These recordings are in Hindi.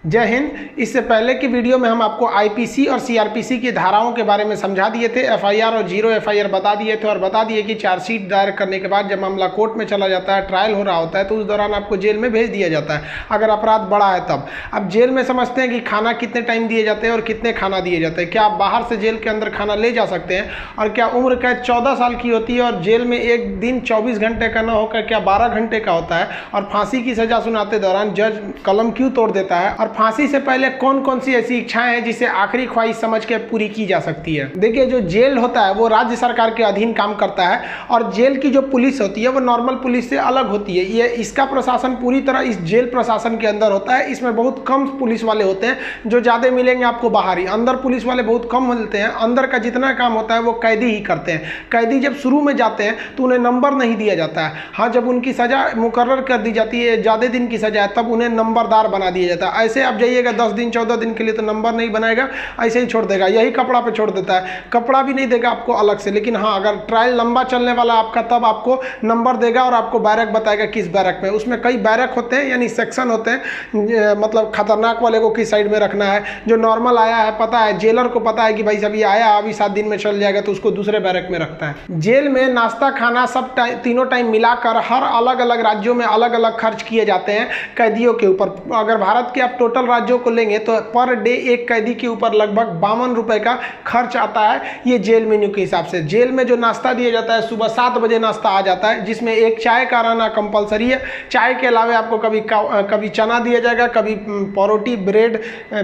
जय हिंद। इससे पहले की वीडियो में हम आपको आईपीसी और सीआरपीसी की धाराओं के बारे में समझा दिए थे। एफआईआर और जीरो एफआईआर बता दिए थे और बता दिए कि चार्जशीट दायर करने के बाद जब मामला कोर्ट में चला जाता है, ट्रायल हो रहा होता है, तो उस दौरान आपको जेल में भेज दिया जाता है अगर अपराध बड़ा है तब। अब जेल में समझते हैं कि खाना कितने टाइम दिए जाते हैं और कितने खाना दिए जाते हैं। क्या आप बाहर से जेल के अंदर खाना ले जा सकते हैं? और क्या उम्र कैद 14 साल की होती है और जेल में एक दिन 24 घंटे का न होकर क्या 12 घंटे का होता है? और फांसी की सजा सुनाते दौरान जज कलम क्यों तोड़ देता है? और फांसी से पहले कौन कौन सी ऐसी इच्छाएं हैं जिसे आखिरी ख्वाहिश समझ के पूरी की जा सकती है? देखिए, जो जेल होता है वो राज्य सरकार के अधीन काम करता है और जेल की जो पुलिस होती है वो नॉर्मल पुलिस से अलग होती है। ये इसका प्रशासन पूरी तरह इस जेल प्रशासन के अंदर होता है। इसमें बहुत कम पुलिस वाले होते हैं, जो ज़्यादा मिलेंगे आपको बाहर ही। अंदर पुलिस वाले बहुत कम मिलते हैं। अंदर का जितना काम होता है वो कैदी ही करते हैं। कैदी जब शुरू में जाते हैं तो उन्हें नंबर नहीं दिया जाता है। हाँ, जब उनकी सजा मुकर्रर कर दी जाती है, ज़्यादा दिन की सजा है, तब उन्हें नंबरदार बना दिया जाता है। ऐसे आप जाइएगा 10 दिन 14 दिन के लिए तो नंबर नहीं बनाएगा, ऐसे ही छोड़ देगा। यही कपड़ा पे छोड़ देता है, कपड़ा भी नहीं देगा आपको अलग से। लेकिन हाँ, अगर ट्रायल लंबा चलने वाला आपका तब आपको नंबर देगा और आपको बैरक बताएगा किस बैरक में। उसमें कई बैरक होते हैं, यानी सेक्शन होते हैं। मतलब खतरनाक वाले को किस साइड में रखना है, जो नॉर्मल आया है पता है, जेलर को पता है कि भाई सब ये आया अभी 7 दिन में चल जाएगा, तो उसको दूसरे बैरक में रखता है। जेल में नाश्ता खाना सब तीनों टाइम मिलाकर हर अलग अलग राज्यों में अलग अलग खर्च किए जाते हैं कैदियों के ऊपर। अगर भारत के आप टोटल राज्यों को लेंगे तो पर डे एक कैदी के ऊपर लगभग 52 रुपए का खर्च आता है, ये जेल मेन्यू के हिसाब से। जेल में जो नाश्ता दिया जाता है, सुबह 7 बजे नाश्ता आ जाता है, जिसमें एक चाय का रहना कंपलसरी है। चाय के अलावा आपको कभी चना दिया जाएगा, कभी परोटी, ब्रेड,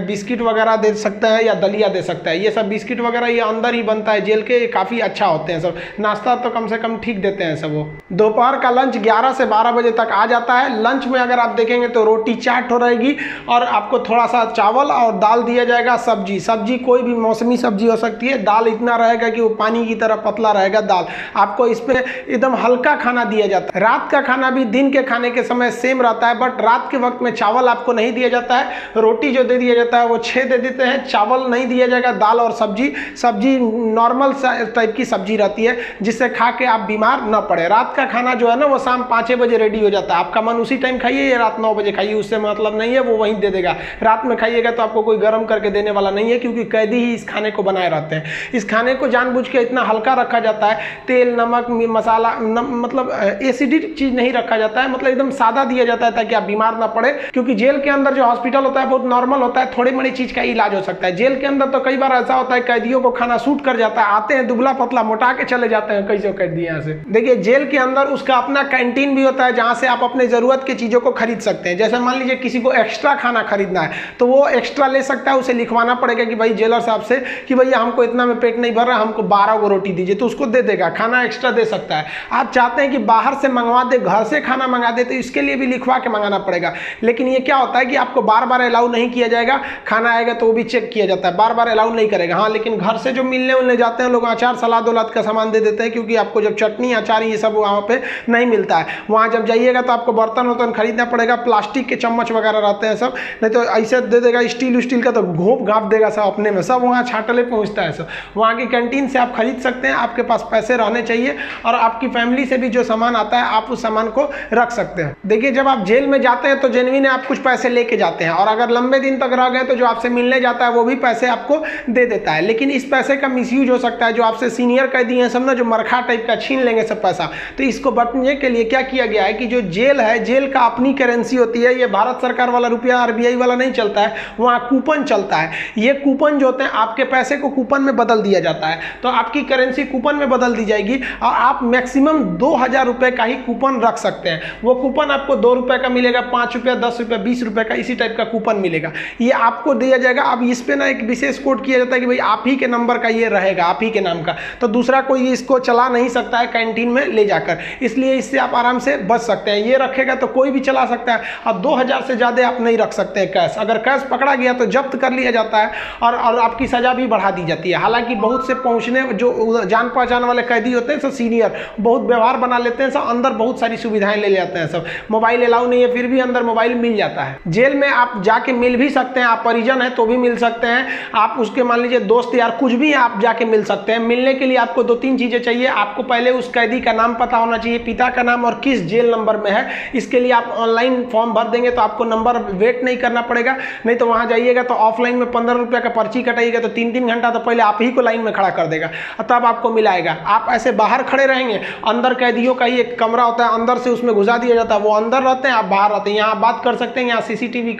बिस्किट वगैरह दे सकता है या दलिया दे सकता है। ये सब बिस्किट वगैरह ये अंदर ही बनता है जेल के, काफ़ी अच्छा होते हैं सब। नाश्ता तो कम से कम ठीक देते हैं सब। वो दोपहर का लंच 11 से 12 बजे तक आ जाता है। लंच में अगर आप देखेंगे तो रोटी चाट हो रहेगी और आपको थोड़ा सा चावल और दाल दिया जाएगा। सब्जी कोई भी मौसमी सब्जी हो सकती है। दाल इतना रहेगा कि वो पानी की तरह पतला रहेगा दाल। आपको इसमें एकदम हल्का खाना दिया जाता है। रात का खाना भी दिन के खाने के समय सेम रहता है, बट रात के वक्त में चावल आपको नहीं दिया जाता है। रोटी जो दे दिया जाता है वो 6 दे देते हैं, चावल नहीं दिया जाएगा। दाल और सब्जी नॉर्मल टाइप की सब्जी रहती है, जिससे खा के आप बीमार न पड़े। रात का खाना जो है ना वो शाम 5 बजे रेडी हो जाता है। आपका मन उसी टाइम खाइए या रात 9 बजे खाइए, उससे मतलब नहीं है, वो वहीं दे देगा। रात में खाइएगा तो आपको कोई गर्म करके देने वाला नहीं है, क्योंकि कैदी ही इस खाने को बनाए रहते हैं। इस खाने को जानबूझ के इतना हल्का रखा जाता है, तेल नमक मसाला मतलब एसिडिक चीज नहीं रखा जाता है, मतलब एकदम सादा दिया जाता है ताकि आप बीमार ना पड़े। क्योंकि जेल के अंदर जो हॉस्पिटल होता है बहुत नॉर्मल होता है, थोड़ी बड़ी चीज का इलाज हो सकता है। जेल के अंदर तो कई बार ऐसा होता है कैदियों को खाना सूट कर जाता है, आते हैं दुबला पतला मोटा के चले जाते हैं कई कैदी यहाँ से। देखिए, जेल के अंदर उसका अपना कैंटीन भी होता है, जहाँ से आप अपने जरूरत की चीजों को खरीद सकते हैं। जैसे मान लीजिए किसी को एक्स्ट्रा खाना खरीदना है तो वो एक्स्ट्रा ले सकता है। उसे लिखवाना पड़ेगा कि भाई जेलर साहब से कि भैया हमको इतना में पेट नहीं भर रहा, हमको 12 को रोटी दीजिए, तो उसको दे देगा, खाना एक्स्ट्रा दे सकता है। आप चाहते हैं कि बाहर से मंगवा दे, घर से खाना मंगा दे, तो इसके लिए भी लिखवा के मंगाना पड़ेगा। लेकिन ये क्या होता है कि आपको बार बार अलाउ नहीं किया जाएगा। खाना आएगा तो वो भी चेक किया जाता है, बार बार अलाउ नहीं करेगा। हाँ, लेकिन घर से जो मिलने उलने जाते हैं लोग, अचार सलाद उलाद का सामान दे देते हैं, क्योंकि आपको जब चटनी अचार ये सब वहाँ पे नहीं मिलता है। वहाँ जब जाइएगा तो आपको बर्तन वर्तन खरीदना पड़ेगा, प्लास्टिक के चम्मच वगैरह रहते हैं सब, नहीं तो ऐसे दे देगा स्टील का तो घोप घाप देगा सब अपने में, सब वहाँ छाटले पहुँचता है सब। वहाँ की कैंटीन से आप खरीद सकते हैं, आपके पास पैसे रहने चाहिए और आपकी फैमिली से भी जो सामान आता है आप उस सामान को रख सकते हैं। देखिए, जब आप जेल में जाते हैं तो जेन्युइन आप कुछ पैसे लेके जाते हैं, और अगर लंबे दिन तक रह गए तो जो आपसे मिलने जाता है वो भी पैसे आपको दे देता है। लेकिन इस पैसे का मिसयूज हो सकता है। जो आपसे सीनियर कैदी हैं सब ना, जो मरखा टाइप का छीन लेंगे सब पैसा। तो इसको बचने के लिए क्या किया गया है कि जो जेल है, जेल का अपनी करेंसी होती है। ये भारत सरकार वाला रुपया RBI वाला नहीं चलता है, वहाँ कूपन चलता है। ये कूपन जो होते हैं, आपके पैसे को कूपन में बदल दिया जाता है, तो आपकी करेंसी कूपन में बदल दी जाएगी और आप मैक्सिमम 2000 रुपए का ही कूपन रख सकते हैं। वो कूपन आपको 2 रुपए का मिलेगा, 5 रुपया, 10 रुपया, 20 रुपए का, इसी टाइप का कूपन मिलेगा। ये आपको दिया जाएगा। अब इस पे ना एक विशेष कोड किया जाता है कि भाई आप ही के नंबर का ये रहेगा, आप ही के नाम का, तो दूसरा कोई इसको चला नहीं सकता है कैंटीन में ले जाकर। इसलिए इससे आप आराम से बच सकते हैं। ये रखेगा तो कोई भी चला सकता है। अब 2000 से ज़्यादा आप नहीं रख सकते हैं कैश। अगर कैश पकड़ा गया तो जब्त कर लिया जाता है और आपकी सजा भी बढ़ा दी जाती है। हालांकि बहुत से पहुंचने जो जान पहचान वाले कैदी होते हैं सब सीनियर, बहुत व्यवहार बना लेते हैं सब, अंदर बहुत सारी सुविधाएं ले लेते हैं सब। मोबाइल अलाउ नहीं है, फिर भी अंदर मोबाइल मिल जाता है। जेल में आप जाके मिल भी सकते हैं, आप परिजन हैं तो भी मिल सकते हैं, आप उसके मान लीजिए दोस्त यार कुछ भी आप जाके मिल सकते हैं। मिलने के लिए आपको 2-3 चीजें चाहिए। आपको पहले उस कैदी का नाम पता होना चाहिए, पिता का नाम और किस जेल नंबर में है। इसके लिए आप ऑनलाइन फॉर्म भर देंगे तो आपको नंबर वेट नहीं करना पड़ेगा, नहीं तो वहाँ जाइएगा तो ऑफलाइन में 15 रुपये का पर्ची कटाइएगा तो 3-3 घंटा तो पहले आप ही को लाइन में खड़ा कर देगा और तब आपको मिलाएगा। आप ऐसे बाहर खड़े रहेंगे, अंदर कैदियों का ही एक कमरा होता है, अंदर से उसमें घुसा दिया जाता है, वो अंदर रहते हैं, आप बाहर रहते हैं। यहाँ आप बात कर सकते हैं, यहाँ CCTV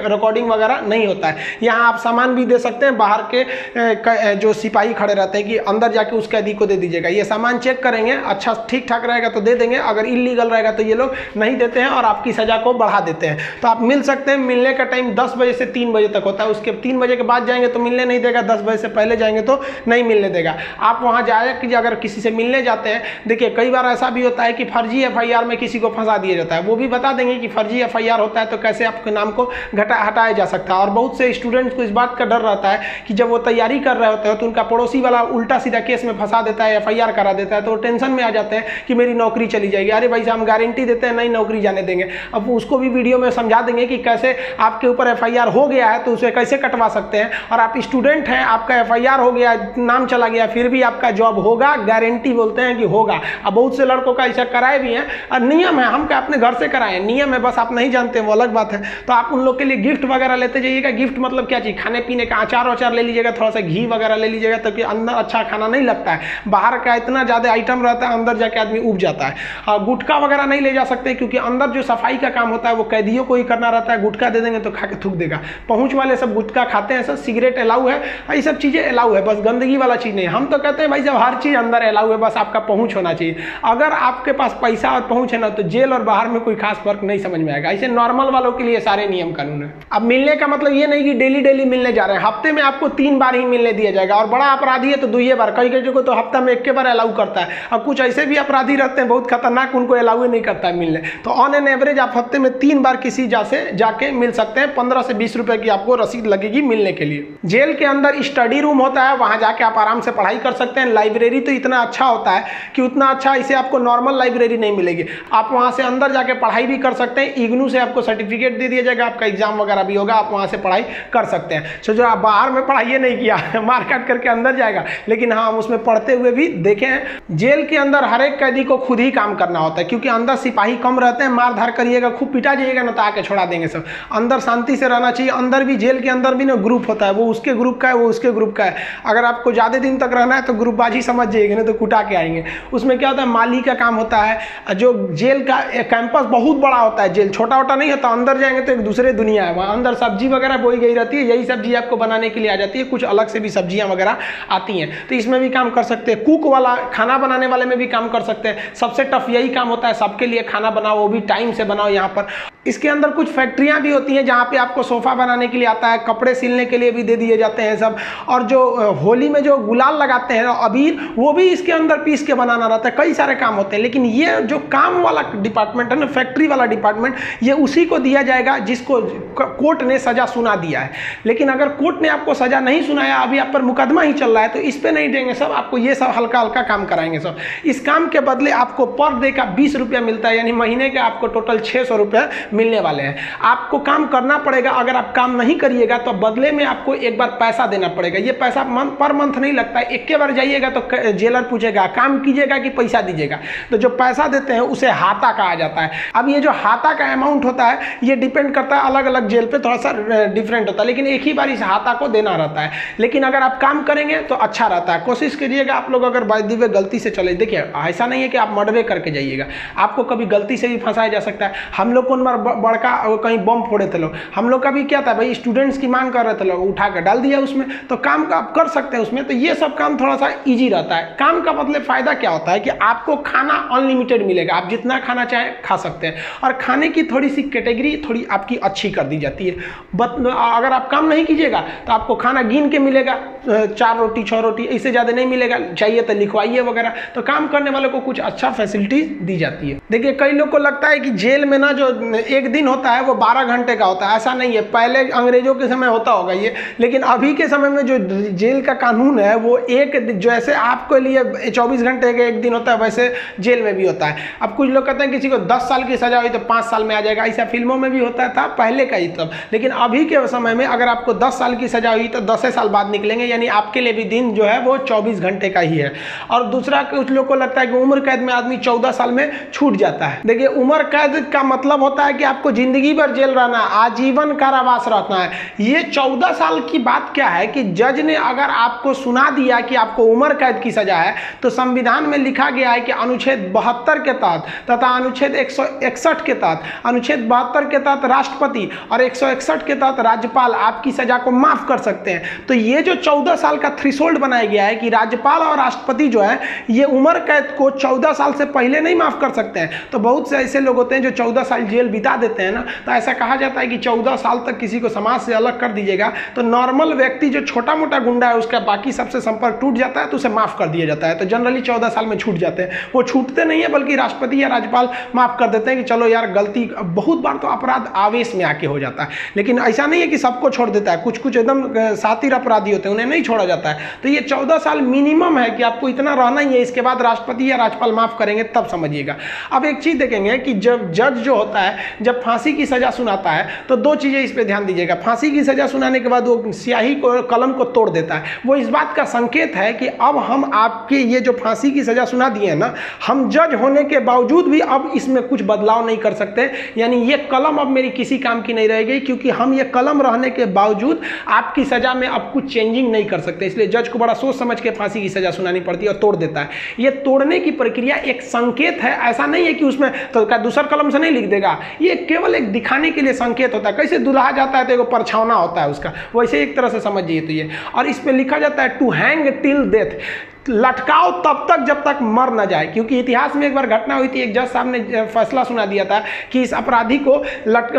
रिकॉर्डिंग वगैरह नहीं होता है। यहाँ आप सामान भी दे सकते हैं, बाहर के जो सिपाही खड़े रहते हैं कि अंदर जाके उस कैदी को दे दीजिएगा, ये सामान चेक करेंगे, अच्छा ठीक ठाक रहेगा तो दे देंगे, अगर इलीगल रहेगा तो ये लोग नहीं देते हैं और आपकी सजा को बढ़ा देते हैं। तो आप मिल सकते हैं। मिलने का टाइम 10 बजे से 3 बजे तक होता है, उसके 3 बजे के बाद जाएंगे तो मिलने नहीं देगा, 10 बजे से पहले जाएंगे तो नहीं मिलने देगा। आप वहाँ जाए कि अगर किसी से मिलने जाते हैं, देखिए कई बार ऐसा भी होता है कि फर्जी FIR में किसी को फंसा दिया जाता है, वो भी बता देंगे कि फर्जी FIR होता है तो कैसे आपके नाम को हटाया जा सकता है। और बहुत से स्टूडेंट्स को इस बात का डर रहता है कि जब वो तैयारी कर रहे होते हैं तो उनका पड़ोसी वाला उल्टा सीधा केस में फंसा देता है, FIR करा देता है, तो वो टेंशन में आ जाते हैं कि मेरी नौकरी चली जाएगी। अरे भाई साहब, हम गारंटी देते हैं नहीं नौकरी जाने देंगे। अब उसको भी वीडियो में समझा देंगे कि कैसे आपके ऊपर FIR हो गया है तो उसे कैसे कटवा सकते हैं, और आप स्टूडेंट हैं, आपका FIR हो गया, नाम चला गया, फिर भी आपका जॉब होगा, गारंटी बोलते हैं कि होगा। अब बहुत से लड़कों का ऐसा कराए भी हैं, और नियम है, हम क्या अपने घर से कराएं, नियम है, बस आप नहीं जानते वो अलग बात है। तो आप उन लोग के लिए गिफ्ट वगैरह लेते जाइएगा। गिफ्ट मतलब क्या चीज़, खाने पीने का अचार ले लीजिएगा, थोड़ा सा घी वगैरह ले लीजिएगा, ताकि अंदर अच्छा खाना नहीं लगता है, बाहर का इतना ज़्यादा आइटम रहता है, अंदर जाके आदमी उब जाता है। गुटखा वगैरह नहीं ले जा सकते, क्योंकि अंदर जो सफाई का काम होता है वो कैदियों को ही करना रहता है। गुटखा दे देंगे तो खा के थूक देगा। पहुँच वाले सब गुटखा खाते हैं, सब सिगरेट अलाउ है, ये सब चीज़ें अलाउ है, बस गंदगी वाला चीज़ नहीं। हम तो कहते हैं भाई जब हर चीज़ अंदर अलाउ है, बस आपका पहुँच होना चाहिए। अगर आपके पास पैसा और पहुँच है ना, तो जेल और बाहर में कोई खास फर्क नहीं समझ में आएगा। ऐसे नॉर्मल वालों के लिए सारे नियम कानून है। अब मिलने का मतलब ये नहीं कि डेली मिलने जा रहे हैं, हफ्ते में आपको 3 बार ही मिलने दिया जाएगा, और बड़ा अपराधी है तो 2 बार, कई को तो हफ्ता में 1 बार अलाउ करता है। अब कुछ ऐसे भी अपराधी रहते हैं बहुत खतरनाक, उनको अलाउ नहीं करता है मिलने। तो ऑन एन एवरेज आप हफ्ते में 3 बार किसी से जाके मिल सकते हैं। 15 से 20 रुपए की आपको रसीद लगेगी मिलने के लिए। जेल के अंदर स्टडी रूम होता है, वहां जाके आप आराम से पढ़ाई कर सकते हैं। लाइब्रेरी तो इतना अच्छा होता है कि उतना अच्छा इसे आपको नॉर्मल लाइब्रेरी नहीं मिलेगी। आप वहां से अंदर जाके पढ़ाई भी कर सकते हैं। इग्नू से आपको सर्टिफिकेट दे दिया जाएगा, आपका एग्जाम वगैरह भी होगा, आप वहां से पढ़ाई कर सकते हैं। सो जो आप बाहर में पढ़ाई नहीं किया मार काट करके अंदर जाएगा, लेकिन हाँ हम उसमें पढ़ते हुए भी देखे हैं। जेल के अंदर हर एक कैदी को खुद ही काम करना होता है, क्योंकि अंदर सिपाही कम रहते हैं। मार धार करिएगा, खूब पिटा जाइएगा ना तो आके छोड़ा देंगे सब। अंदर शांति से रहना चाहिए। अंदर भी, जेल के अंदर भी ना ग्रुप होता है, वो उसके ग्रुप का है, वो उसके ग्रुप का है। अगर आपको ज़्यादा दिन तक रहना है तो ग्रुपबाजी समझ जाइएगा, ना तो कुटा के आएंगे। उसमें क्या होता है, माली का काम होता है। जो जेल का कैंपस बहुत बड़ा होता है, जेल छोटा छोटा नहीं होता। अंदर जाएंगे तो एक दूसरे दुनिया है, वहाँ अंदर सब्जी वगैरह बोई गई रहती है, यही सब्जी आपको बनाने के लिए आ जाती है। कुछ अलग से भी सब्जियाँ वगैरह आती हैं, तो इसमें भी काम कर सकते हैं। कुक वाला, खाना बनाने वाले में भी काम कर सकते हैं। सबसे टफ यही काम होता है, सबके लिए खाना बनाओ, वो भी टाइम से बनाओ। यहाँ पर इसके अंदर कुछ फैक्ट्रियाँ भी होती हैं जहाँ पे आपको सोफ़ा बनाने के लिए आता है, कपड़े सिलने के लिए भी दे दिए जाते हैं सब। और जो होली में जो गुलाल लगाते हैं अबीर, वो भी इसके अंदर पीस के बनाना रहता है। कई सारे काम होते हैं, लेकिन ये जो काम वाला डिपार्टमेंट है ना, फैक्ट्री वाला डिपार्टमेंट, ये उसी को दिया जाएगा जिसको कोर्ट ने सजा सुना दिया है। लेकिन अगर कोर्ट ने आपको सजा नहीं सुनाया, अभी आप पर मुकदमा ही चल रहा है, तो इस पर नहीं देंगे सब, आपको ये सब हल्का हल्का काम कराएंगे सब। इस काम के बदले आपको पर डे का 20 रुपया मिलता है, यानी महीने का आपको टोटल 600 रुपया मिलने वाले हैं। आपको काम करना पड़ेगा। अगर आप काम नहीं करिएगा तो बदले में आपको एक बार पैसा देना पड़ेगा। ये पैसा पर मंथ नहीं लगता है, एक बार जाइएगा तो जेलर पूछेगा काम कीजिएगा कि पैसा दीजिएगा, तो जो पैसा देते हैं उसे हाता कहा जाता है। अब ये जो हाता का अमाउंट होता है, ये डिपेंड करता है, अलग अलग जेल पे थोड़ा सा डिफरेंट होता है, लेकिन एक ही बार इस हाता को देना रहता है। लेकिन अगर आप काम करेंगे तो अच्छा रहता है। कोशिश करिएगा आप लोग, अगर बाय द वे गलती से चले, देखिए ऐसा नहीं है कि आप मर्डर करके जाइएगा, आपको कभी गलती से भी फंसाया जा सकता है। हम लोग को बड़का कहीं बम फोड़े थे लोग, हम लोग का भी क्या था भाई, स्टूडेंट्स की मांग कर रहे थे लोग, उठा कर डाल दिया उसमें, तो काम का आप कर सकते हैं उसमें। तो ये सब काम थोड़ा सा इजी रहता है। काम का मतलब फायदा क्या होता है कि आपको खाना अनलिमिटेड मिलेगा, आप जितना खाना चाहें खा सकते हैं, और खाने की थोड़ी सी कैटेगरी थोड़ी आपकी अच्छी कर दी जाती है। अगर आप काम नहीं कीजिएगा तो आपको खाना गिन के मिलेगा, 4 रोटी 6 रोटी, इससे ज़्यादा नहीं मिलेगा, चाहिए तो लिखवाइए वगैरह। तो काम करने वालों को कुछ अच्छा फैसिलिटी दी जाती है। देखिए कई लोग को लगता है कि जेल में ना जो एक दिन होता है वो 12 घंटे का होता है, ऐसा नहीं है। पहले अंग्रेजों के समय होता होगा ये, लेकिन अभी के समय में जो जेल का कानून है वो एक, जैसे आपके लिए 24 घंटे का एक दिन होता है, वैसे जेल में भी होता है। अब कुछ लोग कहते हैं किसी को 10 साल की सजा हुई तो 5 साल में आ जाएगा, ऐसा फिल्मों में भी होता था पहले का ही तब। लेकिन अभी के समय में अगर आपको 10 साल की सजा हुई तो 10 साल बाद निकलेंगे, यानी आपके लिए भी दिन जो है वो 24 घंटे का ही है। और दूसरा, कुछ लोग को लगता है कि उम्र कैद में आदमी 14 साल में छूट जाता है। देखिए उम्र कैद का मतलब होता है कि आपको जिंदगी भर जेल रहना है, आजीवन कारावास रहना है। ये 14 साल की बात क्या है कि जज ने अगर आपको सुना दिया कि आपको उम्र कैद की सजा है, तो संविधान में लिखा गया है कि अनुच्छेद 72 के तहत तथा अनुच्छेद 161 के तहत, अनुच्छेद 72 के तहत राष्ट्रपति और 161 के तहत राज्यपाल आपकी सजा को माफ कर सकते हैं। तो ये जो 14 साल का थ्रेशोल्ड बनाया गया है कि राज्यपाल और राष्ट्रपति जो है ये उम्र कैद को 14 साल से पहले नहीं माफ कर सकते हैं। तो बहुत से ऐसे लोग होते हैं जो 14 साल जेल बिता देते हैं ना, तो ऐसा कहा जाता है कि 14 साल तक किसी को समाज से अलग कर दीजिएगा तो नॉर्मल व्यक्ति जो छोटा मोटा गुंडा है उसका बाकी सबसे संपर्क टूट जाता है, तो उसे माफ कर दिया जाता है। तो जनरली 14 साल में छूट जाते हैं। वो छूटते नहीं है बल्कि राष्ट्रपति या राज्यपाल माफ कर देते हैं कि चलो यार गलती, बहुत बार तो अपराध आवेश में आके हो जाता है, लेकिन ऐसा नहीं है कि सबको छोड़ देता है। कुछ कुछ एकदम सातिर अपराधी होते हैं, उन्हें नहीं छोड़ा जाता है। तो ये 14 साल मिनिमम है कि आपको इतना रहना ही है, इसके बाद राष्ट्रपति या राज्यपाल माफ करेंगे तब समझिएगा। अब एक चीज देखेंगे कि जब जज जो होता है जब फांसी की सजा सुनाता है तो दो चीजें इस पे ध्यान दीजिएगा। फांसी की सजा सुनाने के बाद वो स्याही को, कलम को तोड़ देता है। वो इस बात का संकेत है कि अब हम आपके ये जो फांसी की सजा सुना दिए हैं ना, हम जज होने के बावजूद भी अब इसमें कुछ बदलाव नहीं कर सकते। यानी ये कलम अब मेरी किसी काम की नहीं रहेगी, क्योंकि हम ये कलम रहने के बावजूद आपकी सजा में अब कुछ चेंजिंग नहीं कर सकते। इसलिए जज को बड़ा सोच समझ के फांसी की सजा सुनानी पड़ती है और तोड़ देता है। ये तोड़ने की प्रक्रिया एक संकेत है, ऐसा नहीं है कि उसमें तो दूसर कलम से नहीं लिख देगा। ये केवल एक दिखाने के लिए संकेत होता है। कैसे दुल्हा जाता है तो एक परछावना होता है उसका, वैसे एक तरह से समझिए। तो ये और इस पे लिखा जाता है टू हैंग टिल डेथ, लटकाओ तब तक जब तक मर न जाए। क्योंकि इतिहास में एक बार घटना हुई थी, एक जज साहब ने फैसला सुना दिया था कि इस अपराधी को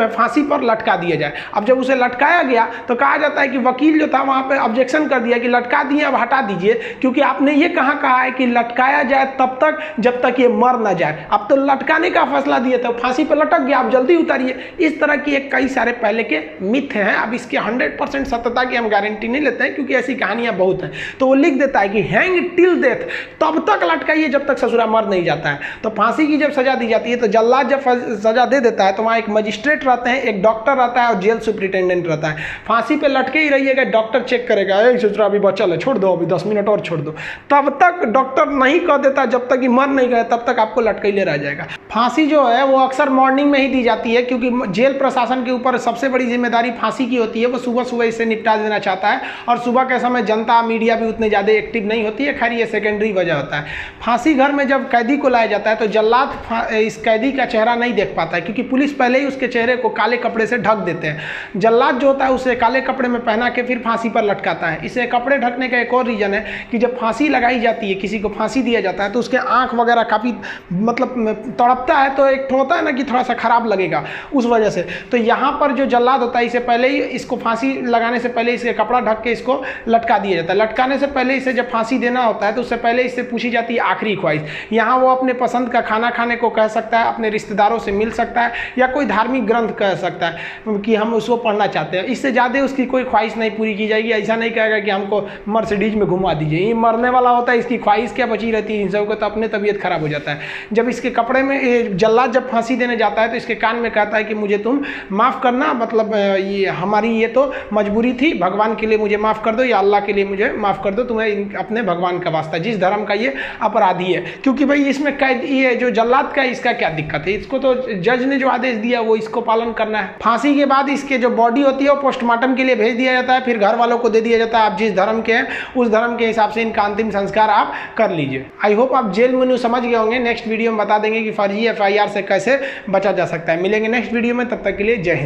फांसी पर लटका दिया जाए। अब जब उसे लटकाया गया तो कहा जाता है कि वकील जो था वहां पे ऑब्जेक्शन कर दिया कि लटका दिए, अब हटा दीजिए, क्योंकि आपने ये कहा है कि लटकाया जाए तब तक जब तक ये मर न जाए। अब तो लटकाने का फैसला दिए थे, फांसी पर लटक गया, आप जल्दी उतारिए। इस तरह की एक कई सारे पहले के मिथ हैं। अब इसके 100% सत्यता की हम गारंटी नहीं लेते हैं, क्योंकि ऐसी कहानियां बहुत हैं। तो वो लिख देता है कि हैंग टिल डेथ, तब तक लटकाइए जब तक ससुरा मर नहीं जाता है। तो फांसी की जब सजा दी जाती है तो जल्लाद जब सजा दे देता है तो वहां एक मजिस्ट्रेट रहते हैं, एक डॉक्टर रहता है और जेल सुप्रिटेंडेंट रहता है। फांसी पे लटके ही रहिएगा, डॉक्टर चेक करेगा, ससुरा अभी बचल है, छोड़ दो, अभी 10 मिनट और छोड़ दो। तब तक डॉक्टर नहीं कह देता, जब तक कि मर नहीं गए तब तक आपको लटकैले रह जाएगा। फांसी जो है वो अक्सर मॉर्निंग में ही दी जाती है, क्योंकि जेल प्रशासन के ऊपर सबसे बड़ी जिम्मेदारी फांसी की होती है। वो सुबह सुबह इसे निपटा देना चाहता है, और सुबह के समय जनता मीडिया भी उतने ज़्यादा एक्टिव नहीं होती है। खैर ये सेकेंडरी वजह होता है। फांसी घर में जब कैदी को लाया जाता है तो जल्लाद इस कैदी का चेहरा नहीं देख पाता है, क्योंकि पुलिस पहले ही उसके चेहरे को काले कपड़े से ढक देते हैं। जल्लाद जो होता है उसे काले कपड़े में पहना के फिर फांसी पर लटकाता है। इसे कपड़े ढकने का एक और रीजन है कि जब फांसी लगाई जाती है, किसी को फांसी दिया जाता है, तो उसके आंख वगैरह काफ़ी मतलब तड़पता है, तो एक होता है ना कि थोड़ा सा खराब लगेगा उस वजह से। तो यहाँ पर जो जल्लाद होता है इसे पहले ही, इसको फांसी लगाने से पहले इसे कपड़ा ढक के इसको लटका दिया जाता है। लटकाने से पहले इसे जब फांसी देना होता है तो उससे पहले इससे पूछी जाती है आखिरी ख्वाहिश। यहाँ वो अपने पसंद का खाना खाने को कह सकता है, अपने रिश्तेदारों से मिल सकता है, या कोई धार्मिक ग्रंथ कह सकता है कि हम उसको पढ़ना चाहते हैं। इससे ज़्यादा उसकी कोई ख्वाहिश नहीं पूरी की जाएगी। ऐसा नहीं कहेगा कि हमको मर्सिडीज में घुमा दीजिए, ये मरने वाला होता है, इसकी ख्वाहिश क्या बची रहती है। इन सबको तो अपने तबीयत खराब हो जाता है। जब इसके कपड़े में जल्लाद जब फांसी देने जाता है तो इसके कान में कहता है कि मुझे तुम माफ़ करना, मतलब ये हमारी ये तो मजबूरी थी, भगवान के लिए मुझे माफ़ कर दो, या अल्लाह के लिए मुझे माफ़ कर दो, तुम्हें अपने भगवान का वास्ता, जिस धर्म का ये अपराधी है। क्योंकि भाई इसमें कैद ये जो जल्लाद का, इसका क्या दिक्कत है, इसको तो जज ने जो आदेश दिया वो इसको पालन करना है। फांसी के बाद इसके जो बॉडी होती है वो पोस्टमार्टम के लिए भेज दिया जाता है, फिर घर वालों को दे दिया जाता है। आप जिस धर्म के हैं उस धर्म के हिसाब से इनका अंतिम संस्कार आप कर लीजिए। आई होप आप जेल मेनू समझ गए होंगे। नेक्स्ट वीडियो में बता देंगे कि फर्जी FIR से कैसे बचा जा सकता है। मिलेंगे नेक्स्ट वीडियो में, तब तक के लिए जय हिंद।